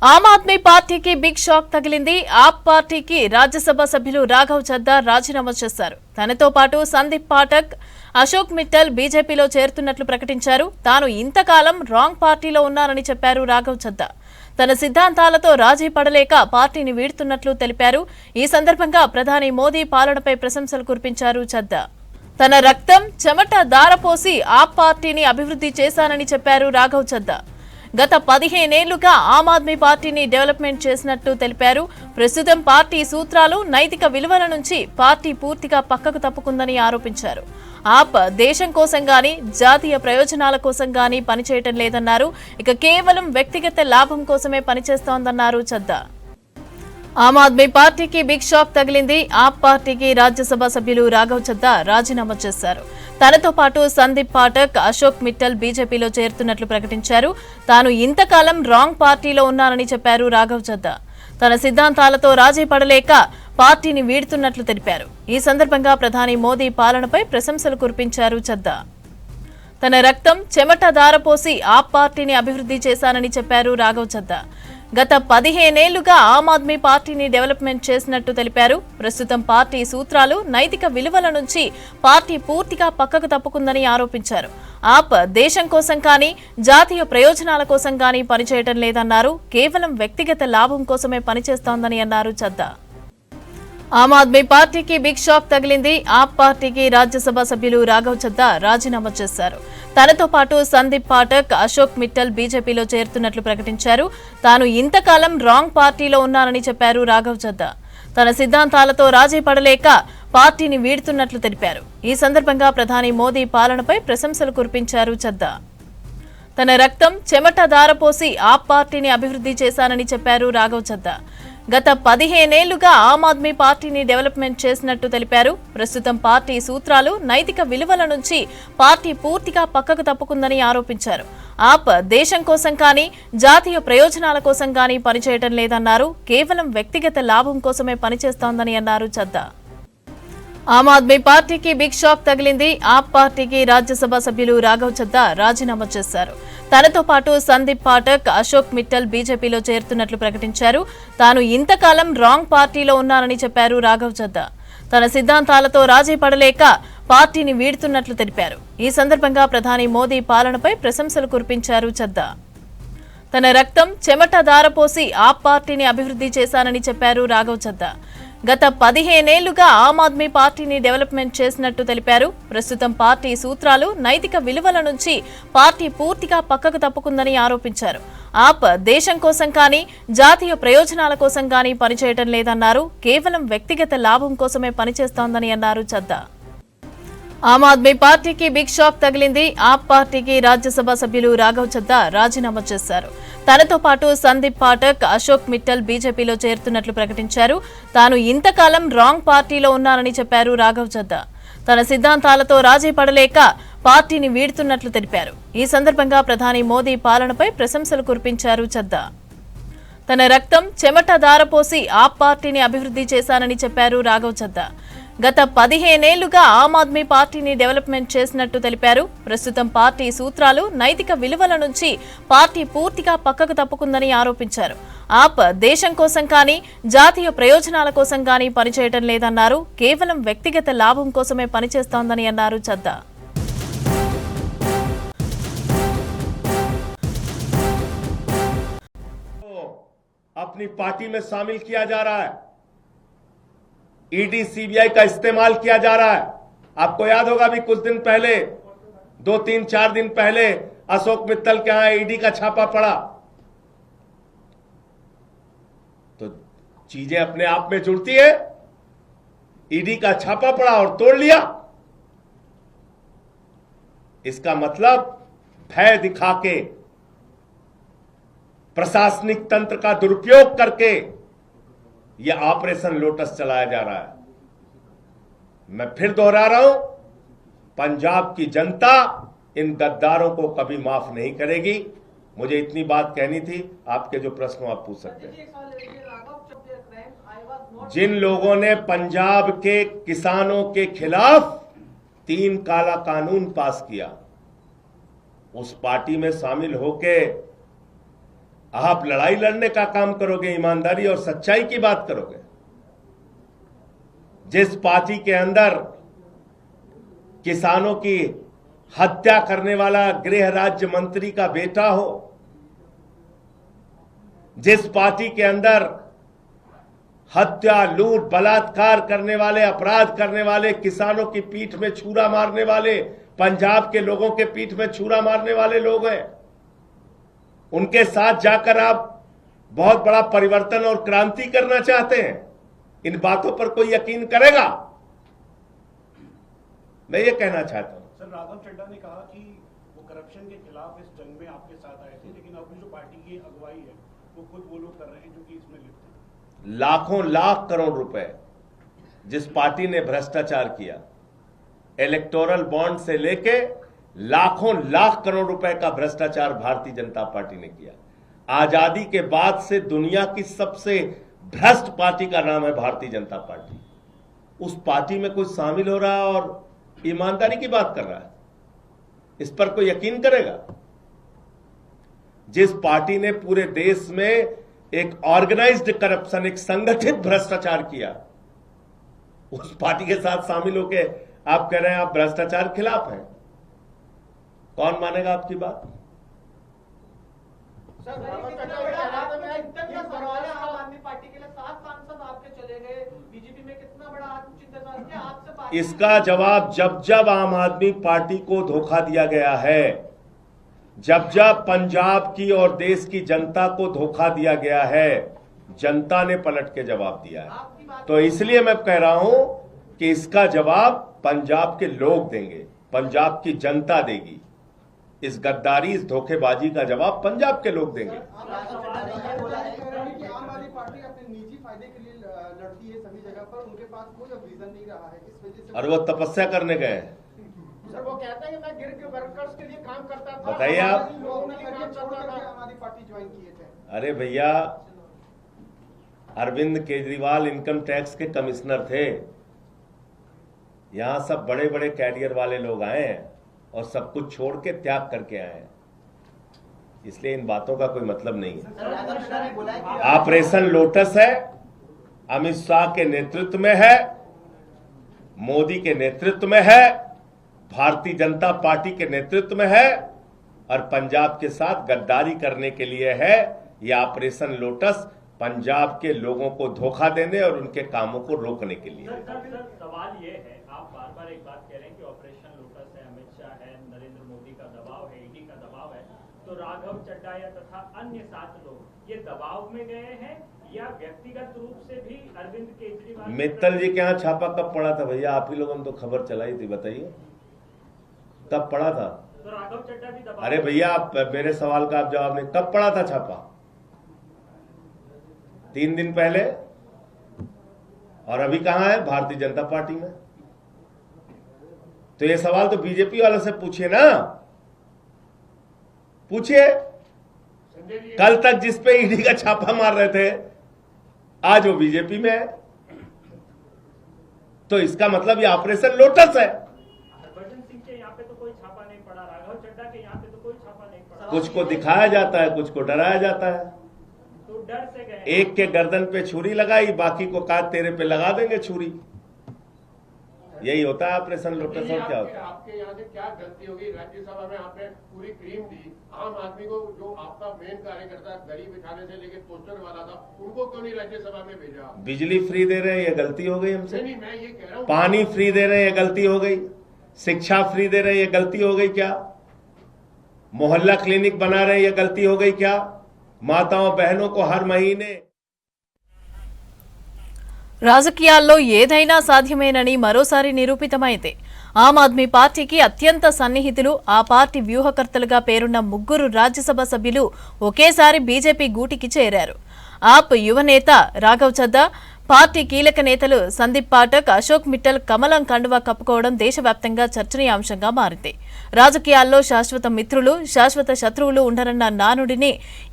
ఆమ్ ఆద్మీ పార్టీకి big shock తగిలింది. ఆప్ పార్టీకి రాజ్యసభ సభ్యులు రాఘవ్ చద్దా రాజీనామా చేశారు. తనతో పాటు సందీప్ పాఠక్, అశోక్ మిట్టల్ బీజేపీలో చేరుతున్నట్లు ప్రకటించారు. తాను ఇంతకాలం రాంగ్ పార్టీలో ఉన్నారని చెప్పారు రాఘవ్ చద్దా. తన సిద్ధాంతాలతో రాజీ పడలేక పార్టీని వీడుతున్నట్లు తెలిపారు. ఈ సందర్భంగా ప్రధాని మోదీ పాలనపై ప్రశంసలు కురిపించారు చద్దా. తన రక్తం చెమట ధారపోసి ఆప్ పార్టీని అభివృద్ధి చేశానని చెప్పారు రాఘవ్ చద్దా. గత 15 ఏళ్లుగా ఆమ్ ఆద్మీ పార్టీని డెవలప్మెంట్ చేసినట్టు తెలిపారు. ప్రస్తుతం పార్టీ సూత్రాలు, నైతిక విలువల నుంచి పార్టీ పూర్తిగా పక్కకు తప్పుకుందని ఆరోపించారు. ఆప్ దేశం కోసం గానీ, జాతీయ ప్రయోజనాల కోసం గానీ పనిచేయటం లేదన్నారు. ఇక కేవలం వ్యక్తిగత లాభం కోసమే పనిచేస్తోందన్నారు చద్దా. ఆమ్ ఆద్మీ పార్టీకి బిగ్ షాక్ తగిలింది. ఆప్ పార్టీకి రాజ్యసభ సభ్యులు రాఘవ్ చద్దా రాజీనామా చేశారు. తనతో పాటు సందీప్ పాఠక్, అశోక్ మిట్టల్ బీజేపీలో చేరుతున్నట్లు ప్రకటించారు. తాను ఇంతకాలం రాంగ్ పార్టీలో ఉన్నానని చెప్పారు రాఘవ్ చద్దా. తన సిద్ధాంతాలతో రాజీ పడలేక పార్టీని వీడుతున్నట్లు తెలిపారు. ఈ సందర్భంగా ప్రధాని మోదీ పాలనపై ప్రశంసలు కురిపించారు చద్దా. తన రక్తం చెమట ధారపోసి ఆప్ పార్టీని అభివృద్ధి చేశానని చెప్పారు రాఘవ్ చద్దా. గత 15 ఏళ్లుగా ఆమ్ ఆద్మీ పార్టీని డెవలప్మెంట్ చేసినట్టు తెలిపారు. ప్రస్తుతం పార్టీ సూత్రాలు, నైతిక విలువల నుంచి పార్టీ పూర్తిగా పక్కకు తప్పుకుందని ఆరోపించారు. ఆప్ దేశం కోసం కానీ, జాతీయ ప్రయోజనాల కోసం కానీ పనిచేయటం లేదన్నారు. కేవలం వ్యక్తిగత లాభం కోసమే పనిచేస్తోందని అన్నారు చద్దా. ఆమ్ ఆద్మీ పార్టీకి బిగ్ షాక్ తగిలింది. ఆప్ పార్టీకి రాజ్యసభ సభ్యులు రాఘవ్ చద్దా రాజీనామా చేశారు. తనతో పాటు సందీప్ పాఠక్, అశోక్ మిట్టల్ బీజేపీలో చేరుతున్నట్లు ప్రకటించారు. తాను ఇంతకాలం రాంగ్ పార్టీలో ఉన్నానని చెప్పారు రాఘవ్ చద్దా. తన సిద్ధాంతాలతో రాజీ పడలేక పార్టీని వీడుతున్నట్లు తెలిపారు. ఈ సందర్భంగా ప్రధాని మోదీ పాలనపై ప్రశంసలు కురిపించారు చద్దా. తన రక్తం చెమట ధారపోసి ఆప్ పార్టీని అభివృద్ధి చేశానని చెప్పారు రాఘవ్ చద్దా. గత 15 ఏళ్లుగా ఆమ్ ఆద్మీ పార్టీని డెవలప్మెంట్ చేసినట్టు తెలిపారు. ప్రస్తుతం పార్టీ సూత్రాలు, నైతిక విలువల నుంచి పార్టీ పూర్తిగా పక్కకు తప్పుకుందని ఆరోపించారు. ఆప్ దేశం కోసం కానీ, జాతీయ ప్రయోజనాల కోసం కానీ పనిచేయటం లేదన్నారు. కేవలం వ్యక్తిగత లాభం కోసమే పనిచేస్తోందని అన్నారు చద్దా. ఆమ్ ఆద్మీ పార్టీకి బిగ్ షాక్ తగిలింది. ఆప్ పార్టీకి రాజ్యసభ సభ్యులు రాఘవ్ చద్దా రాజీనామా చేశారు. తనతో పాటు సందీప్ పాఠక్, అశోక్ మిట్టల్ బీజేపీలో చేరుతున్నట్లు ప్రకటించారు. తాను ఇంతకాలం రాంగ్ పార్టీలో ఉన్నానని చెప్పారు రాఘవ్ చద్దా. తన సిద్ధాంతాలతో రాజీ పడలేక పార్టీని వీడుతున్నట్లు తెలిపారు. ఈ సందర్భంగా ప్రధాని మోదీ పాలనపై ప్రశంసలు కురిపించారు చద్దా. తన రక్తం చెమట ధారపోసి ఆప్ పార్టీని అభివృద్ధి చేశానని చెప్పారు రాఘవ్ చద్దా. గత 15 ఏళ్లుగా ఆమ్ ఆద్మీ పార్టీని డెవలప్మెంట్ చేసినట్టు తెలిపారు. ప్రస్తుతం పార్టీ సూత్రాలు, నైతిక విలువల నుంచి పార్టీ పూర్తిగా పక్కకు తప్పుకుందని ఆరోపించారు. ఆప్ దేశం కోసం కానీ, జాతీయ ప్రయోజనాల కోసం కానీ పనిచేయటం లేదన్నారు. కేవలం వ్యక్తిగత లాభం కోసమే పనిచేస్తోందని అన్నారు చద్దా. ఆమ్ ఆద్మీ పార్టీకి బిగ్ షాక్ తగిలింది. ఆప్ పార్టీకి రాజ్యసభ సభ్యులు రాఘవ్ చద్దా రాజీనామా చేశారు. తనతో పాటు సందీప్ పాఠక్, అశోక్ మిట్టల్ బీజేపీలో చేరుతున్నట్లు ప్రకటించారు. తాను ఇంతకాలం రాంగ్ పార్టీలో ఉన్నానని చెప్పారు రాఘవ్ చద్దా. తన సిద్ధాంతాలతో రాజీ పడలేక పార్టీని వీడుతున్నట్లు తెలిపారు. ఈ సందర్భంగా ప్రధాని మోదీ పాలనపై ప్రశంసలు కురిపించారు చద్దా. తన రక్తం చెమట ధారపోసి ఆప్ పార్టీని అభివృద్ధి చేశానని చెప్పారు రాఘవ్ చద్దా. గత 15 ఏళ్లుగా ఆమ్ ఆద్మీ పార్టీని డెవలప్మెంట్ చేసినట్టు తెలిపారు. ప్రస్తుతం పార్టీ సూత్రాలు, నైతిక విలువల నుంచి పార్టీ పూర్తిగా పక్కకు తప్పుకుందని ఆరోపించారు. ఆప్ దేశం కోసం కానీ, జాతీయ ప్రయోజనాల కోసం కానీ పనిచేయటం లేదన్నారు. కేవలం వ్యక్తిగత లాభం కోసమే పనిచేస్తోందని అన్నారు చద్దా. अपनी पार्टी में शामिल किया जा रहा है, ईडी सीबीआई का इस्तेमाल किया जा रहा है। आपको याद होगा भी कुछ दिन पहले, 2-3-4 दिन पहले अशोक मित्तल के यहां ईडी का छापा पड़ा। तो चीजें अपने आप में जुड़ती है। ईडी का छापा पड़ा और तोड़ लिया, इसका मतलब भय दिखा के, प्रशासनिक तंत्र का दुरुपयोग करके यह ऑपरेशन लोटस चलाया जा रहा है। मैं फिर दोहरा रहा हूं, पंजाब की जनता इन गद्दारों को कभी माफ नहीं करेगी। मुझे इतनी बात कहनी थी। आपके जो प्रश्न आप पूछ सकते हैं। जिन लोगों ने पंजाब के किसानों के खिलाफ 3 काला कानून पास किया, उस पार्टी में शामिल होके आप लड़ाई लड़ने का काम करोगे, ईमानदारी और सच्चाई की बात करोगे। जिस पार्टी के अंदर किसानों की हत्या करने वाला गृह राज्य मंत्री का बेटा हो, जिस पार्टी के अंदर हत्या, लूट, बलात्कार करने वाले, अपराध करने वाले, किसानों की पीठ में छुरा मारने वाले, पंजाब के लोगों के पीठ में छुरा मारने वाले लोग हैं, उनके साथ जाकर आप बहुत बड़ा परिवर्तन और क्रांति करना चाहते हैं। इन बातों पर कोई यकीन करेगा? मैं ये कहना चाहता हूं। सर, राघव चड्ढा ने कहा कि वो करप्शन के खिलाफ इस जंग में आपके साथ आए थे, लेकिन अपनी जो पार्टी की अगुवाई है वो खुद वो लोग कर रहे हैं जो कि इसमें लिप्त हैं। लाखों लाख करोड़ रुपए जिस पार्टी ने भ्रष्टाचार किया, इलेक्टोरल बॉन्ड से लेके लाखों लाख करोड़ रुपए का भ्रष्टाचार भारतीय जनता पार्टी ने किया। आजादी के बाद से दुनिया की सबसे भ्रष्ट पार्टी का नाम है भारतीय जनता पार्टी। उस पार्टी में कोई शामिल हो रहा है और ईमानदारी की बात कर रहा है, इस पर कोई यकीन करेगा? जिस पार्टी ने पूरे देश में एक ऑर्गेनाइज्ड करप्शन, एक संगठित भ्रष्टाचार किया, उस पार्टी के साथ शामिल होके आप कह रहे हैं आप भ्रष्टाचार खिलाफ हैं। कौन मानेगा आपकी बात? इसका जवाब जब जब आम आदमी पार्टी को धोखा दिया गया है, जब जब पंजाब की और देश की जनता को धोखा दिया गया है, जनता ने पलट के जवाब दिया है। तो इसलिए मैं कह रहा हूं कि इसका जवाब पंजाब के लोग देंगे, पंजाब की जनता देगी। इस गद्दारी, इस धोखेबाजी का जवाब पंजाब के लोग देंगे। आम आदमी पार्टी अपने निजी फायदे के लिए लड़ती है सभी जगह पर, उनके पास कोई विजन नहीं रहा है, इस वजह से। और वो तपस्या करने गए हैं। सर, वो कहता है मैं गिर के वर्कर्स के लिए काम करता था। बताइए आप। लोग ने आम आदमी पार्टी ज्वाइन किए थे। अरे भैया, अरविंद केजरीवाल इनकम टैक्स के कमिश्नर थे। यहां सब बड़े बड़े कैरियर वाले लोग आए हैं और सब कुछ छोड़ के त्याग करके आए हैं, इसलिए इन बातों का कोई मतलब नहीं है। ऑपरेशन लोटस है, अमित शाह के नेतृत्व में है, मोदी के नेतृत्व में है, भारतीय जनता पार्टी के नेतृत्व में है, और पंजाब के साथ गद्दारी करने के लिए है। यह ऑपरेशन लोटस पंजाब के लोगों को धोखा देने और उनके कामों को रोकने के लिए। सवाल ये है, आप बार बार एक बात कह रहे हैं कि ऑपरेशन लोटस है, अमित शाह है, नरेंद्र मोदी का दबाव है, ईडी का दबाव है, तो राघव चड्ढा या तथा अन्य 7 लोग ये दबाव में गए हैं या व्यक्तिगत रूप से भी अरविंद केजरीवाल? मित्तल जी के यहाँ छापा कब पड़ा था भैया? आप ही लोगों ने तो खबर चलाई थी, बताइए कब पड़ा था? तो राघव चड्ढा भी दबाव? अरे भैया, आप मेरे सवाल का आप जवाब नहीं, कब पड़ा था छापा? 3 दिन पहले। और अभी कहां है? भारतीय जनता पार्टी में। तो ये सवाल तो बीजेपी वालों से पूछिए ना, पूछिए। कल तक जिस पे ईडी का छापा मार रहे थे, आज वो बीजेपी में है। तो इसका मतलब ये ऑपरेशन लोटस है। हरभजन सिंह के यहाँ पे तो कोई छापा नहीं पड़ा, राघव चड्ढा के यहाँ पे तो कोई छापा नहीं पड़ा। कुछ को दिखाया जाता है, कुछ को डराया जाता है। तो डर से गए। एक के गर्दन पे छुरी लगाई, बाकी को कहा तेरे पे लगा देंगे छुरी। यही होता है ऑपरेशन लोटस। और क्या होता है? आपके यहाँ से क्या गलती होगी? राज्यसभा में आपने पूरी क्रीम दी, आम आदमी को जो आपका मेन कार्यकर्ता गरीब बिठाने से लेके पोस्टर वाला था, उनको क्यों नहीं राज्यसभा में भेजा? बिजली फ्री दे रहे हैं, ये गलती हो गई हमसे। नहीं, मैं ये कह रहा हूँ। पानी फ्री दे रहे हैं, ये गलती हो गई। शिक्षा फ्री दे रहे हैं, ये गलती हो गई क्या? मोहल्ला क्लिनिक बना रहे हैं, ये गलती हो गई क्या? माताओं बहनों को हर महीने రాజకీయాల్లో ఏదైనా సాధ్యమేనని మరోసారి నిరూపితమైంది. ఆమ్ ఆద్మీ పార్టీకి అత్యంత సన్నిహితులు, ఆ పార్టీ వ్యూహకర్తలుగా పేరున్న 3 రాజ్యసభ సభ్యులు ఒకేసారి బీజేపీ గూటికి చేరారు. ఆప్ యువనేత రాఘవ్ చద్దా, పార్టీ కీలక నేతలు సందీప్ పాఠక్, అశోక్ మిట్టల్ కమలం కండువా కప్పుకోవడం దేశవ్యాప్తంగా చర్చనీయాంశంగా మారింది. రాజకీయాల్లో శాశ్వత మిత్రులు, శాశ్వత శత్రువులు ఉండరన్న నానుడిని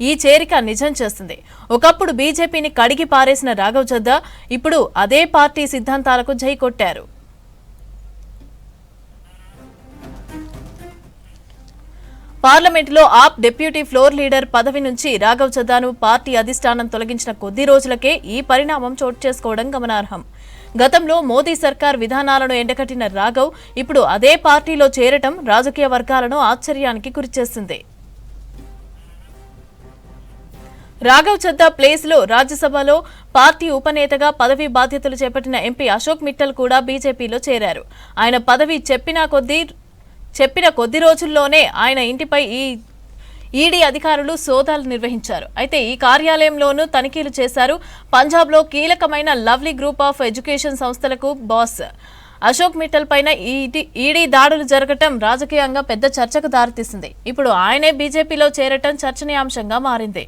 ఈ చేరిక నిజం చేస్తుంది. ఒకప్పుడు బీజేపీని కడిగి పారేసిన రాఘవ్ చద్దా ఇప్పుడు అదే పార్టీ సిద్ధాంతాలకు జై కొట్టారు. పార్లమెంటులో ఆప్ డిప్యూటీ ఫ్లోర్ లీడర్ పదవి నుంచి రాఘవ్ చద్దాను పార్టీ అధిష్టానం తొలగించిన కొద్ది రోజులకే ఈ పరిణామం చోటు చేసుకోవడం గమనార్హం. గతంలో మోదీ సర్కార్ విధానాలను ఎండకట్టిన రాఘవ్ ఇప్పుడు అదే పార్టీలో చేరటం రాజకీయ వర్గాలను ఆశ్చర్యానికి గురిచేసింది. రాఘవ్ చద్దా ప్లేస్ లో రాజ్యసభలో పార్టీ ఉపనేతగా పదవీ బాధ్యతలు చేపట్టిన ఎంపీ అశోక్ మిట్టల్ కూడా బీజేపీలో చేరారు. ఆయన పదవి చెప్పిన కొద్ది రోజుల్లోనే ఆయన ఇంటిపై ఈడీ అధికారులు సోదాలు నిర్వహించారు. అయితే ఈ కార్యాలయంలోనూ తనిఖీలు చేశారు. పంజాబ్లో కీలకమైన లవ్లీ గ్రూప్ ఆఫ్ ఎడ్యుకేషన్ సంస్థలకు బాస్ అశోక్ మిట్టల్ పైన ఈడీ దాడులు జరగటం రాజకీయంగా పెద్ద చర్చకు దారితీసింది. ఇప్పుడు ఆయనే బీజేపీలో చేరటం చర్చనీయాంశంగా మారింది.